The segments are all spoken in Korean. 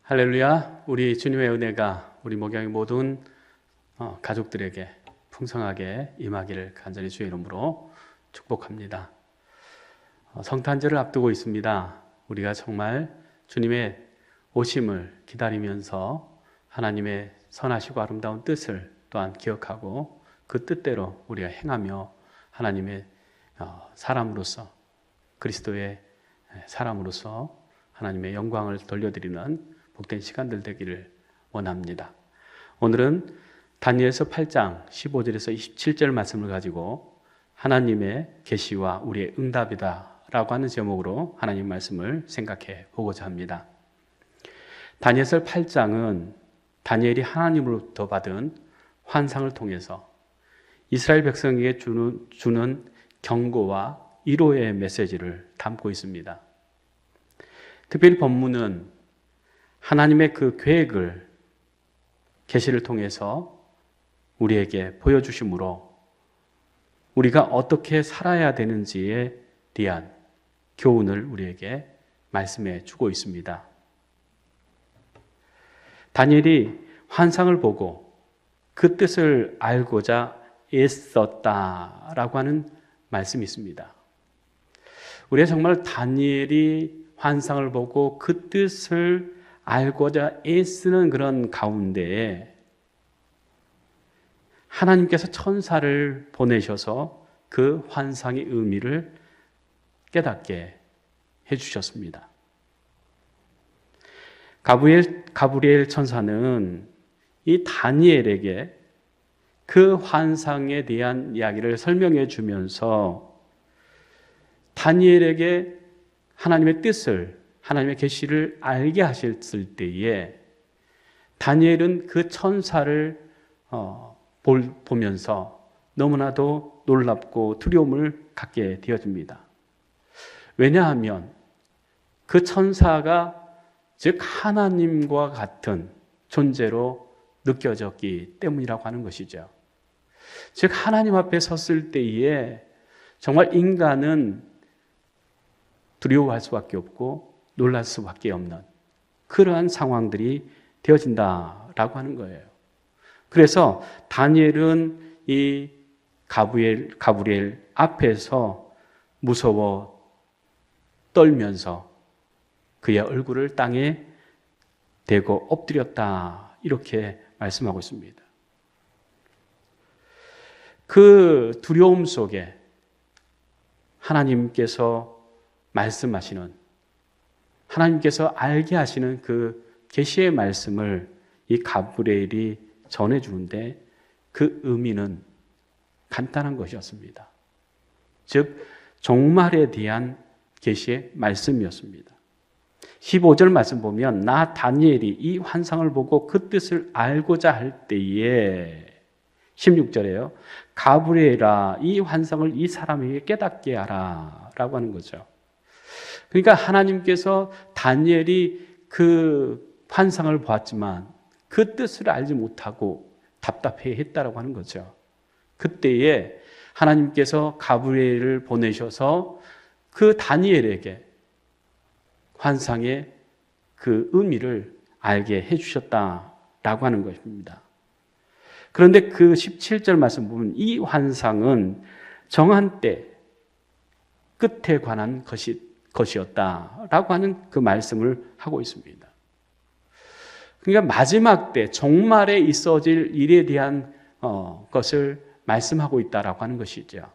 할렐루야. 우리 주님의 은혜가 우리 목양의 모든 가족들에게 풍성하게 임하기를 간절히 주의 이름으로 축복합니다. 성탄절을 앞두고 있습니다. 우리가 정말 주님의 오심을 기다리면서 하나님의 선하시고 아름다운 뜻을 또한 기억하고 그 뜻대로 우리가 행하며 하나님의 사람으로서, 그리스도의 사람으로서 하나님의 영광을 돌려드리는 복된 시간들 되기를 원합니다. 오늘은 다니엘서 8장 15절에서 27절 말씀을 가지고 하나님의 계시와 우리의 응답이다 라고 하는 제목으로 하나님 말씀을 생각해 보고자 합니다. 다니엘서 8장은 다니엘이 하나님으로부터 받은 환상을 통해서 이스라엘 백성에게 주는 경고와 위로의 메시지를 담고 있습니다. 특별히 본문은 하나님의 그 계획을 계시를 통해서 우리에게 보여주심으로 우리가 어떻게 살아야 되는지에 대한 교훈을 우리에게 말씀해 주고 있습니다. 다니엘이 환상을 보고 그 뜻을 알고자 애썼다라고 하는 말씀이 있습니다. 우리가 정말 다니엘이 환상을 보고 그 뜻을 알고자 애쓰는 그런 가운데에 하나님께서 천사를 보내셔서 그 환상의 의미를 깨닫게 해주셨습니다. 가브리엘 천사는 이 다니엘에게 그 환상에 대한 이야기를 설명해 주면서 다니엘에게 하나님의 뜻을, 하나님의 계시를 알게 하셨을 때에 다니엘은 그 천사를 보면서 너무나도 놀랍고 두려움을 갖게 되어집니다. 왜냐하면 그 천사가 즉 하나님과 같은 존재로 느껴졌기 때문이라고 하는 것이죠. 즉 하나님 앞에 섰을 때에 정말 인간은 두려워할 수밖에 없고 놀랄 수밖에 없는 그러한 상황들이 되어진다라고 하는 거예요. 그래서 다니엘은 이 가브리엘 앞에서 무서워 떨면서 그의 얼굴을 땅에 대고 엎드렸다 이렇게 말씀하고 있습니다. 그 두려움 속에 하나님께서 말씀하시는, 하나님께서 알게 하시는 그 계시의 말씀을 이 가브리엘이 전해주는데 그 의미는 간단한 것이었습니다. 즉 종말에 대한 계시의 말씀이었습니다. 15절 말씀 보면 나 다니엘이 이 환상을 보고 그 뜻을 알고자 할 때에 16절에요. 가브리엘아 이 환상을 이 사람에게 깨닫게 하라 라고 하는 거죠. 그러니까 하나님께서 다니엘이 그 환상을 보았지만 그 뜻을 알지 못하고 답답해 했다라고 하는 거죠. 그때에 하나님께서 가브리엘을 보내셔서 그 다니엘에게 환상의 그 의미를 알게 해주셨다라고 하는 것입니다. 그런데 그 17절 말씀 보면 이 환상은 정한 때 끝에 관한 것이었다라고 하는 그 말씀을 하고 있습니다. 그러니까 마지막 때 종말에 있어질 일에 대한 것을 말씀하고 있다라고 하는 것이죠.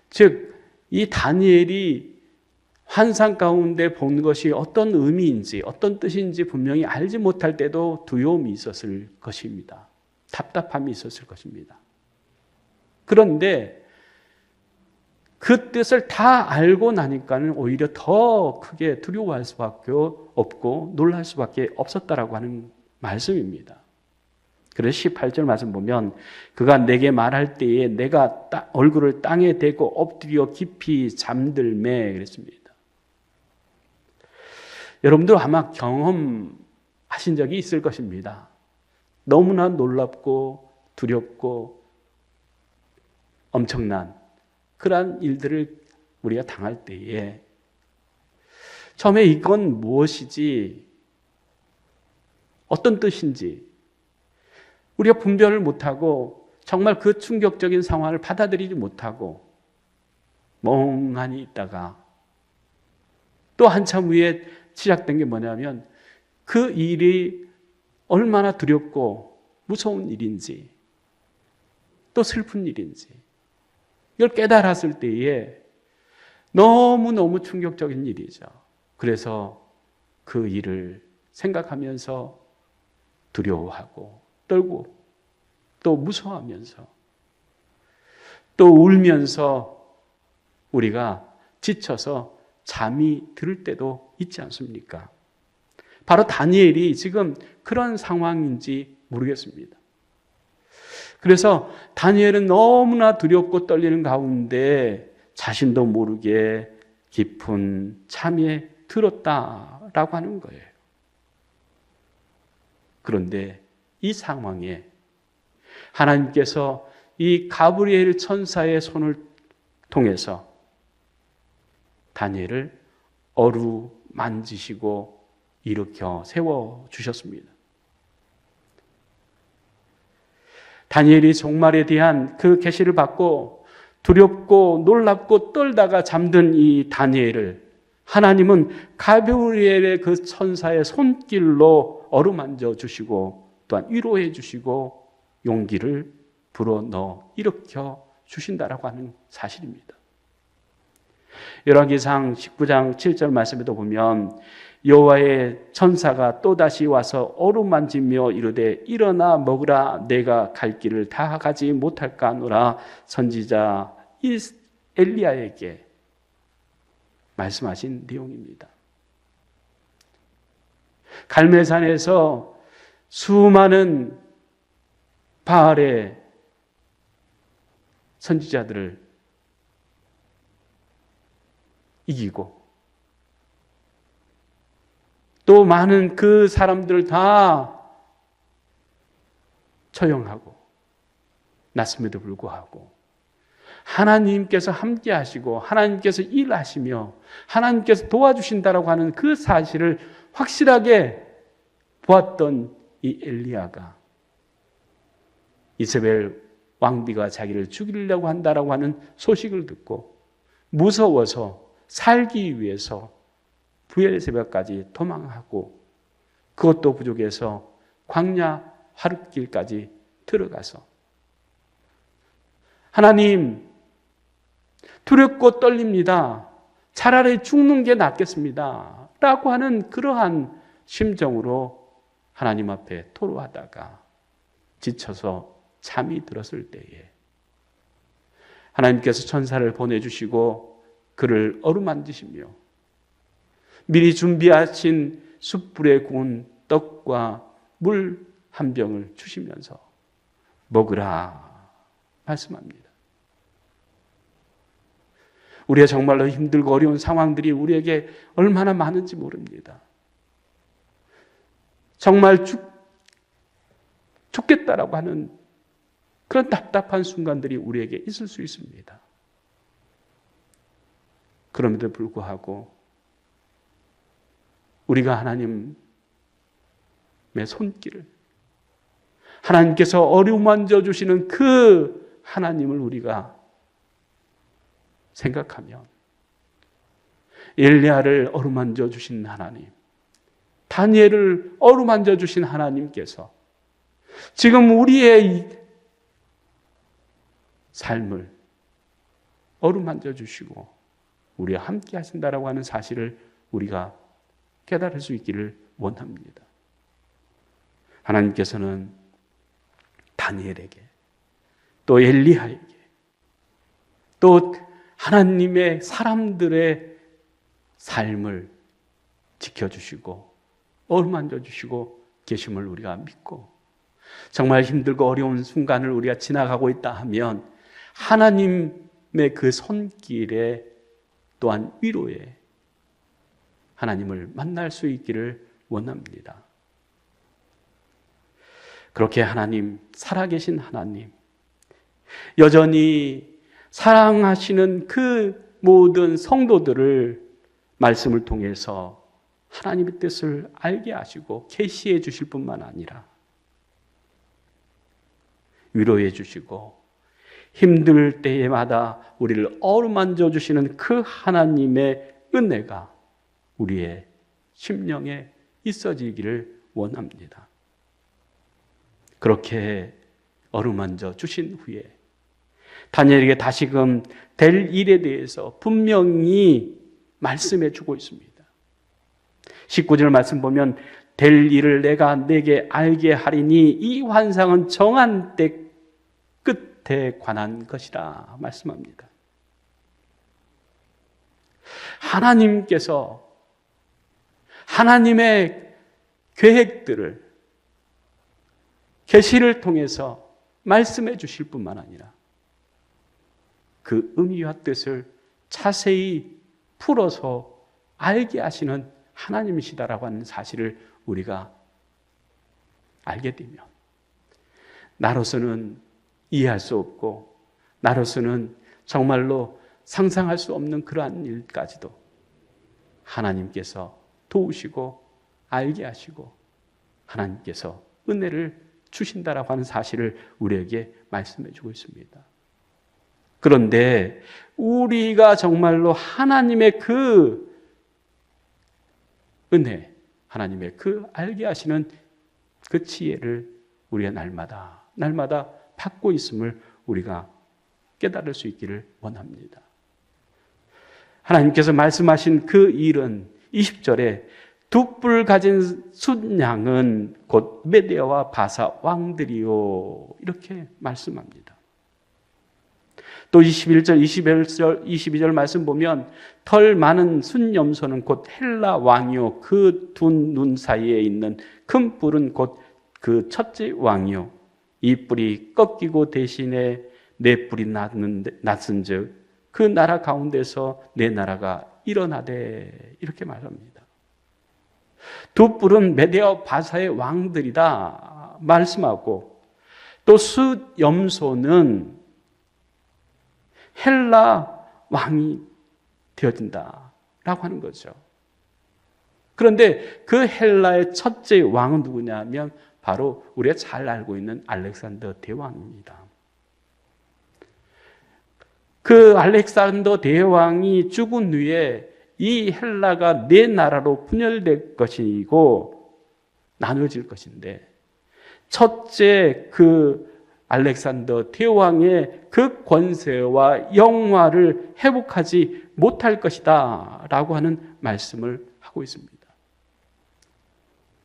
즉 이 다니엘이 환상 가운데 본 것이 어떤 의미인지 어떤 뜻인지 분명히 알지 못할 때도 두려움이 있었을 것입니다. 답답함이 있었을 것입니다. 그런데 그 뜻을 다 알고 나니까는 오히려 더 크게 두려워할 수밖에 없고 놀랄 수밖에 없었다라고 하는 말씀입니다. 그래서 18절 말씀 보면 그가 내게 말할 때에 내가 얼굴을 땅에 대고 엎드려 깊이 잠들매 그랬습니다. 여러분들 아마 경험하신 적이 있을 것입니다. 너무나 놀랍고 두렵고 엄청난 그러한 일들을 우리가 당할 때에 처음에 이건 무엇이지 어떤 뜻인지 우리가 분별을 못하고 정말 그 충격적인 상황을 받아들이지 못하고 멍하니 있다가 또 한참 후에 시작된 게 뭐냐면 그 일이 얼마나 두렵고 무서운 일인지 또 슬픈 일인지 이걸 깨달았을 때에 너무너무 충격적인 일이죠. 그래서 그 일을 생각하면서 두려워하고 떨고 또 무서워하면서 또 울면서 우리가 지쳐서 잠이 들 때도 있지 않습니까? 바로 다니엘이 지금 그런 상황인지 모르겠습니다. 그래서 다니엘은 너무나 두렵고 떨리는 가운데 자신도 모르게 깊은 잠에 들었다라고 하는 거예요. 그런데 이 상황에 하나님께서 이 가브리엘 천사의 손을 통해서 다니엘을 어루만지시고 일으켜 세워주셨습니다. 다니엘이 종말에 대한 그 계시를 받고 두렵고 놀랍고 떨다가 잠든 이 다니엘을 하나님은 가브리엘의 그 천사의 손길로 어루만져 주시고 또한 위로해 주시고 용기를 불어넣어 일으켜 주신다라고 하는 사실입니다. 열왕기상 19장 7절 말씀에도 보면 여호와의 천사가 또다시 와서 어루만지며 이르되 일어나 먹으라 내가 갈 길을 다 가지 못할까 하노라 선지자 엘리야에게 말씀하신 내용입니다. 갈멜산에서 수많은 바알의 선지자들을 이기고 또 많은 그 사람들을 다 처형하고 났음에도 불구하고 하나님께서 함께 하시고 하나님께서 일하시며 하나님께서 도와주신다라고 하는 그 사실을 확실하게 보았던 이 엘리야가 이세벨 왕비가 자기를 죽이려고 한다라고 하는 소식을 듣고 무서워서 살기 위해서 브엘세바까지 도망하고 그것도 부족해서 광야 하룻길까지 들어가서 하나님 두렵고 떨립니다. 차라리 죽는 게 낫겠습니다. 라고 하는 그러한 심정으로 하나님 앞에 토로하다가 지쳐서 잠이 들었을 때에 하나님께서 천사를 보내주시고 그를 어루만지시며 미리 준비하신 숯불에 구운 떡과 물 한 병을 주시면서 먹으라 말씀합니다. 우리가 정말로 힘들고 어려운 상황들이 우리에게 얼마나 많은지 모릅니다. 정말 죽겠다라고 하는 그런 답답한 순간들이 우리에게 있을 수 있습니다. 그럼에도 불구하고 우리가 하나님의 손길을 하나님께서 어루만져 주시는 그 하나님을 우리가 생각하면 엘리야를 어루만져 주신 하나님, 다니엘을 어루만져 주신 하나님께서 지금 우리의 삶을 어루만져 주시고 우리와 함께 하신다라고 하는 사실을 우리가 깨달을 수 있기를 원합니다. 하나님께서는 다니엘에게 또 엘리야에게 또 하나님의 사람들의 삶을 지켜주시고 어루만져 주시고 계심을 우리가 믿고 정말 힘들고 어려운 순간을 우리가 지나가고 있다 하면 하나님의 그 손길에 또한 위로에 하나님을 만날 수 있기를 원합니다. 그렇게 하나님, 살아계신 하나님, 여전히 사랑하시는 그 모든 성도들을 말씀을 통해서 하나님의 뜻을 알게 하시고 계시해 주실 뿐만 아니라 위로해 주시고 힘들 때마다 우리를 어루만져 주시는 그 하나님의 은혜가 우리의 심령에 있어지기를 원합니다. 그렇게 어루만져 주신 후에 다니엘에게 다시금 될 일에 대해서 분명히 말씀해 주고 있습니다. 19절 말씀 보면 될 일을 내가 내게 알게 하리니 이 환상은 정한 때 끝에 관한 것이라 말씀합니다. 하나님께서 하나님의 계획들을 계시를 통해서 말씀해 주실 뿐만 아니라 그 의미와 뜻을 자세히 풀어서 알게 하시는 하나님이시다라고 하는 사실을 우리가 알게 되면 나로서는 이해할 수 없고 나로서는 정말로 상상할 수 없는 그러한 일까지도 하나님께서 도우시고 알게 하시고 하나님께서 은혜를 주신다라고 하는 사실을 우리에게 말씀해 주고 있습니다. 그런데 우리가 정말로 하나님의 그 은혜, 하나님의 그 알게 하시는 그 지혜를 우리가 날마다 받고 있음을 우리가 깨달을 수 있기를 원합니다. 하나님께서 말씀하신 그 일은 20절에 두 뿔 가진 순양은 곧 메대아와 바사 왕들이요 이렇게 말씀합니다. 또 21절, 22절 말씀 보면 털 많은 순염소는 곧 헬라 왕이요 그 두 눈 사이에 있는 큰 뿔은 곧 그 첫째 왕이요 이 뿔이 꺾이고 대신에 네 뿔이 났은즉 그 나라 가운데서 내 나라가 일어나되 이렇게 말합니다. 두 뿔은 메대아 바사의 왕들이다 말씀하고 또 숫염소는 헬라 왕이 되어진다라고 하는 거죠. 그런데 그 헬라의 첫째 왕은 누구냐면 바로 우리가 잘 알고 있는 알렉산더 대왕입니다. 그 알렉산더 대왕이 죽은 후에 이 헬라가 네 나라로 분열될 것이고 나눠질 것인데 첫째 그 알렉산더 대왕의 그 권세와 영화를 회복하지 못할 것이다 라고 하는 말씀을 하고 있습니다.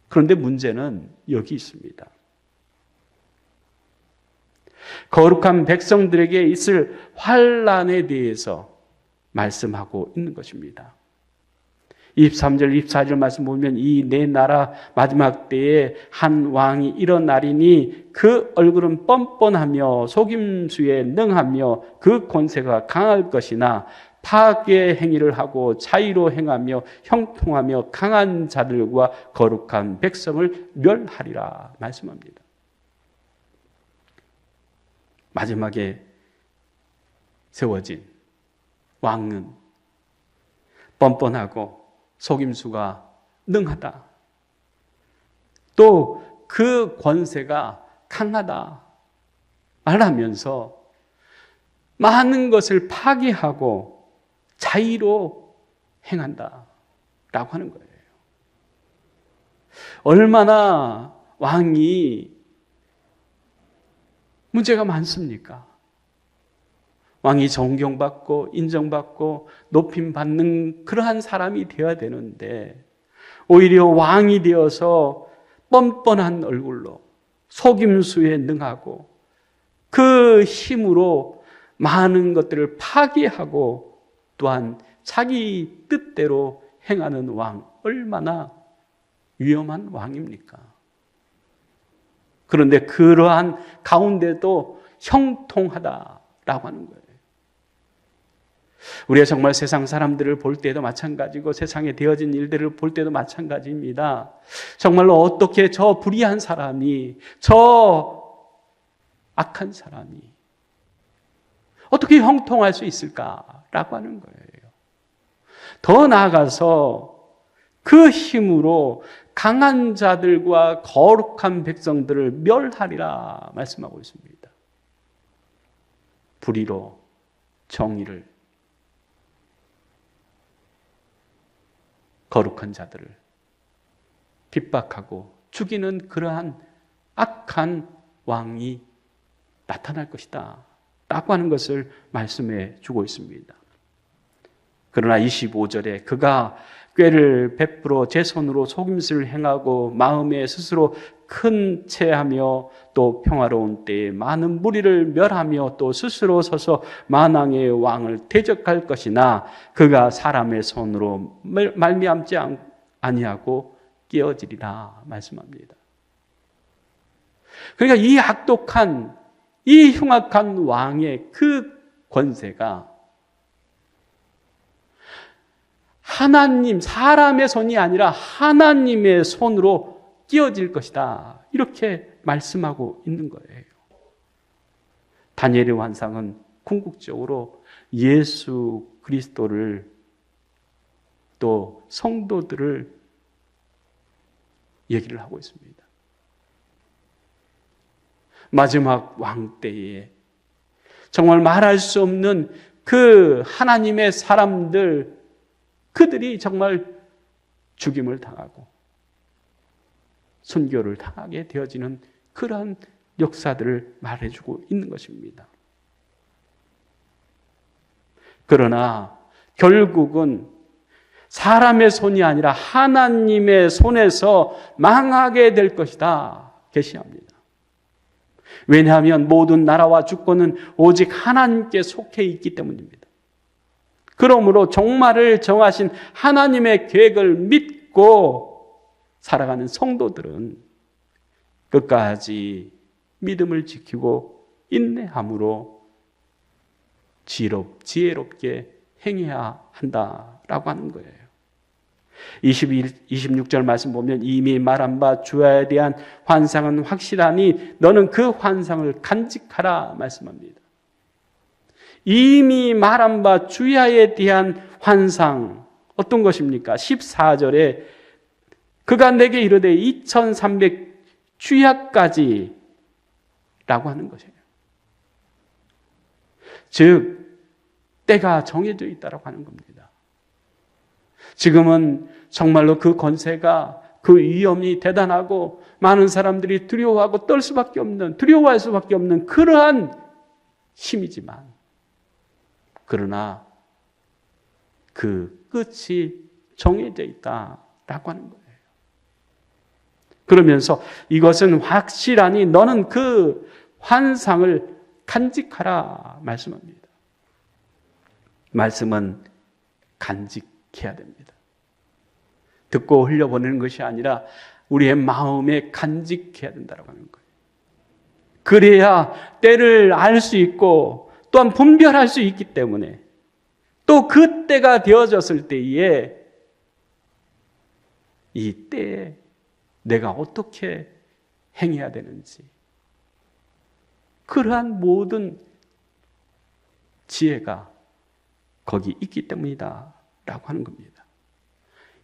그런데 문제는 여기 있습니다. 거룩한 백성들에게 있을 환난에 대해서 말씀하고 있는 것입니다. 23절, 24절 말씀 보면 이 네 나라 마지막 때에 한 왕이 일어나리니 그 얼굴은 뻔뻔하며 속임수에 능하며 그 권세가 강할 것이나 파괴 행위를 하고 자의로 행하며 형통하며 강한 자들과 거룩한 백성을 멸하리라 말씀합니다. 마지막에 세워진 왕은 뻔뻔하고 속임수가 능하다. 또 그 권세가 강하다 말하면서 많은 것을 파괴하고 자의로 행한다 라고 하는 거예요. 얼마나 왕이 문제가 많습니까? 왕이 존경받고 인정받고 높임받는 그러한 사람이 되어야 되는데 오히려 왕이 되어서 뻔뻔한 얼굴로 속임수에 능하고 그 힘으로 많은 것들을 파괴하고 또한 자기 뜻대로 행하는 왕, 얼마나 위험한 왕입니까? 그런데 그러한 가운데도 형통하다라고 하는 거예요. 우리가 정말 세상 사람들을 볼 때도 마찬가지고 세상에 되어진 일들을 볼 때도 마찬가지입니다. 정말로 어떻게 저 불의한 사람이, 저 악한 사람이 어떻게 형통할 수 있을까라고 하는 거예요. 더 나아가서 그 힘으로 강한 자들과 거룩한 백성들을 멸하리라 말씀하고 있습니다. 불의로 정의를, 거룩한 자들을 핍박하고 죽이는 그러한 악한 왕이 나타날 것이다 라고 하는 것을 말씀해 주고 있습니다. 그러나 25절에 그가 꾀를 베풀어 제 손으로 속임수를 행하고 마음에 스스로 큰 체하며 또 평화로운 때에 많은 무리를 멸하며 또 스스로 서서 만왕의 왕을 대적할 것이나 그가 사람의 손으로 말미암지 아니하고 깨어지리라 말씀합니다. 그러니까 이 악독한, 이 흉악한 왕의 그 권세가 하나님, 사람의 손이 아니라 하나님의 손으로 끼어질 것이다. 이렇게 말씀하고 있는 거예요. 다니엘의 환상은 궁극적으로 예수 그리스도를 또 성도들을 얘기를 하고 있습니다. 마지막 왕 때에 정말 말할 수 없는 그 하나님의 사람들, 그들이 정말 죽임을 당하고 순교를 당하게 되어지는 그러한 역사들을 말해주고 있는 것입니다. 그러나 결국은 사람의 손이 아니라 하나님의 손에서 망하게 될 것이다 계시합니다. 왜냐하면 모든 나라와 주권은 오직 하나님께 속해 있기 때문입니다. 그러므로 종말을 정하신 하나님의 계획을 믿고 살아가는 성도들은 끝까지 믿음을 지키고 인내함으로 지혜롭게 행해야 한다라고 하는 거예요. 26절 말씀 보면 이미 말한 바 주야에 대한 환상은 확실하니 너는 그 환상을 간직하라 말씀합니다. 이미 말한 바 주야에 대한 환상 어떤 것입니까? 14절에 그가 내게 이르되 2300 주야까지 라고 하는 것이에요. 즉 때가 정해져 있다라고 하는 겁니다. 지금은 정말로 그 권세가, 그 위험이 대단하고 많은 사람들이 두려워하고 떨 수밖에 없는, 두려워할 수밖에 없는 그러한 힘이지만, 그러나 그 끝이 정해져 있다라고 하는 거예요. 그러면서 이것은 확실하니 너는 그 환상을 간직하라 말씀합니다. 말씀은 간직해야 됩니다. 듣고 흘려보내는 것이 아니라 우리의 마음에 간직해야 된다고 하는 거예요. 그래야 때를 알 수 있고 또한 분별할 수 있기 때문에 또 그 때가 되어졌을 때에 이 때에 내가 어떻게 행해야 되는지 그러한 모든 지혜가 거기 있기 때문이다 라고 하는 겁니다.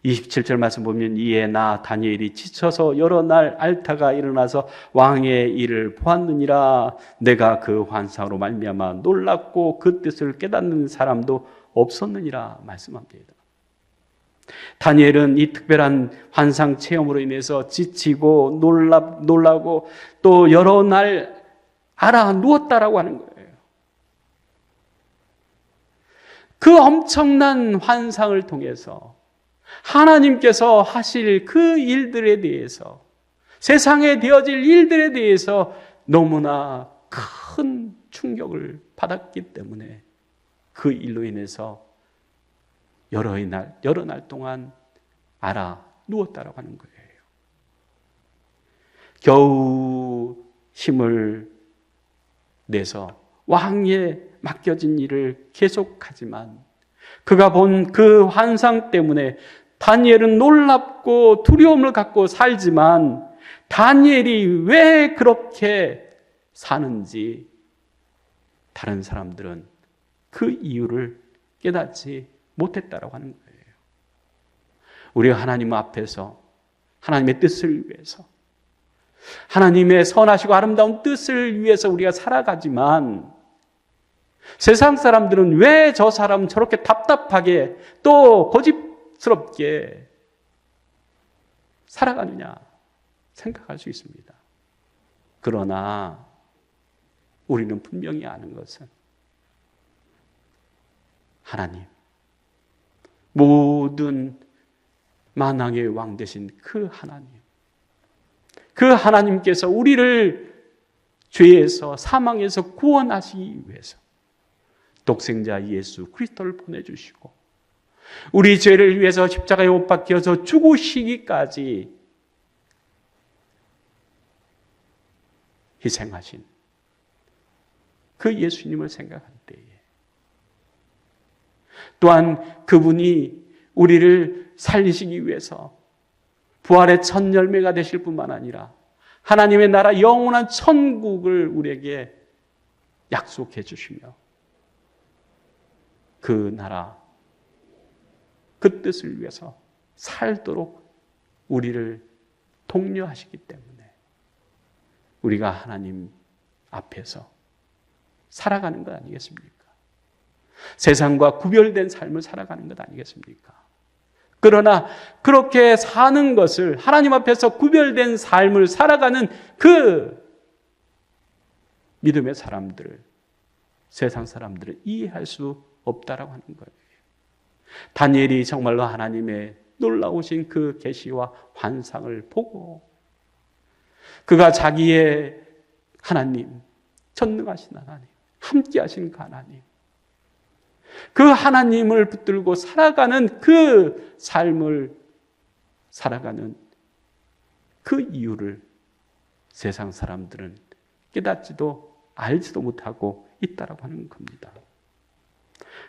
27절 말씀 보면 이에 나 다니엘이 지쳐서 여러 날 앓다가 일어나서 왕의 일을 보았느니라. 내가 그 환상으로 말미암아 놀랍고 그 뜻을 깨닫는 사람도 없었느니라 말씀합니다. 다니엘은 이 특별한 환상 체험으로 인해서 지치고 놀라고 또 여러 날 알아 누웠다라고 하는 거예요. 그 엄청난 환상을 통해서 하나님께서 하실 그 일들에 대해서, 세상에 되어질 일들에 대해서 너무나 큰 충격을 받았기 때문에 그 일로 인해서 여러 날 동안 알아 누웠다라고 하는 거예요. 겨우 힘을 내서 왕에 맡겨진 일을 계속하지만 그가 본 그 환상 때문에 다니엘은 놀랍고 두려움을 갖고 살지만 다니엘이 왜 그렇게 사는지 다른 사람들은 그 이유를 깨닫지 못했다라고 하는 거예요. 우리가 하나님 앞에서 하나님의 뜻을 위해서, 하나님의 선하시고 아름다운 뜻을 위해서 우리가 살아가지만 세상 사람들은 왜 저 사람은 저렇게 답답하게 또 고집스럽게 살아가느냐 생각할 수 있습니다. 그러나 우리는 분명히 아는 것은 하나님, 모든 만왕의 왕 되신 그 하나님, 그 하나님께서 우리를 죄에서 사망에서 구원하시기 위해서 독생자 예수 그리스도를 보내주시고 우리 죄를 위해서 십자가에 못 박혀서 죽으시기까지 희생하신 그 예수님을 생각할 때에 또한 그분이 우리를 살리시기 위해서 부활의 첫 열매가 되실 뿐만 아니라 하나님의 나라 영원한 천국을 우리에게 약속해 주시며 그 나라, 그 뜻을 위해서 살도록 우리를 독려하시기 때문에 우리가 하나님 앞에서 살아가는 것 아니겠습니까? 세상과 구별된 삶을 살아가는 것 아니겠습니까? 그러나 그렇게 사는 것을 하나님 앞에서 구별된 삶을 살아가는 그 믿음의 사람들을 세상 사람들은 이해할 수 없다라고 하는 거예요. 다니엘이 정말로 하나님의 놀라우신 그 계시와 환상을 보고 그가 자기의 하나님, 전능하신 하나님, 함께하신 그 하나님, 그 하나님을 붙들고 살아가는 그 삶을 살아가는 그 이유를 세상 사람들은 깨닫지도 알지도 못하고 있다라고 하는 겁니다.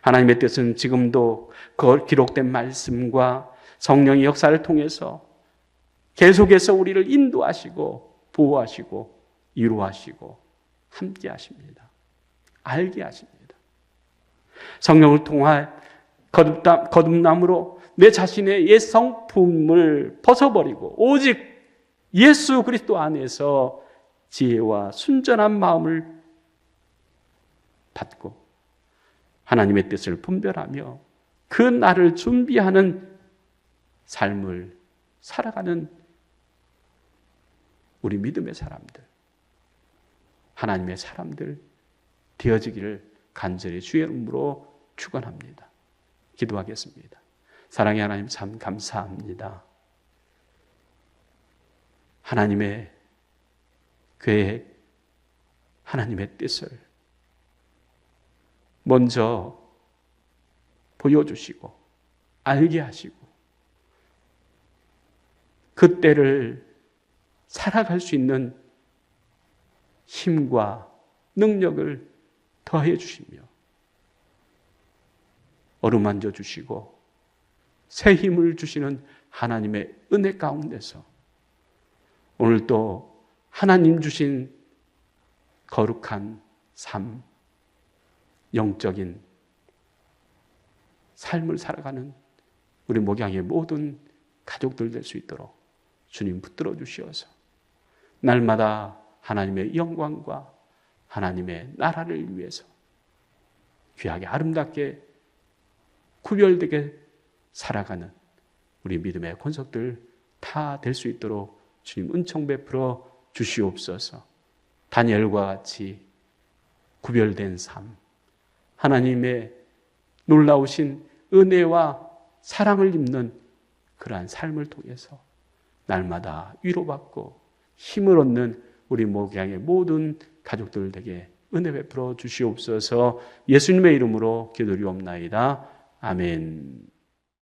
하나님의 뜻은 지금도 그 기록된 말씀과 성령의 역사를 통해서 계속해서 우리를 인도하시고 보호하시고 이루하시고 함께 하십니다. 알게 하십니다. 성령을 통해 거듭남으로 내 자신의 옛 성품을 벗어버리고 오직 예수 그리스도 안에서 지혜와 순전한 마음을 받고 하나님의 뜻을 분별하며 그 날을 준비하는 삶을 살아가는 우리 믿음의 사람들, 하나님의 사람들 되어지기를 간절히 주의 이름으로 축원합니다. 기도하겠습니다. 사랑의 하나님 참 감사합니다. 하나님의 계획, 하나님의 뜻을 먼저 보여주시고 알게 하시고 그 때를 살아갈 수 있는 힘과 능력을 더해 주시며 어루만져 주시고 새 힘을 주시는 하나님의 은혜 가운데서 오늘도 하나님 주신 거룩한 삶, 영적인 삶을 살아가는 우리 목양의 모든 가족들 될 수 있도록 주님 붙들어 주시어서 날마다 하나님의 영광과 하나님의 나라를 위해서 귀하게 아름답게 구별되게 살아가는 우리 믿음의 권속들 다 될 수 있도록 주님 은총 베풀어 주시옵소서. 다니엘과 같이 구별된 삶, 하나님의 놀라우신 은혜와 사랑을 입는 그러한 삶을 통해서 날마다 위로받고 힘을 얻는 우리 목양의 모든 가족들에게 은혜 베풀어 주시옵소서. 예수님의 이름으로 기도드리옵나이다. 아멘.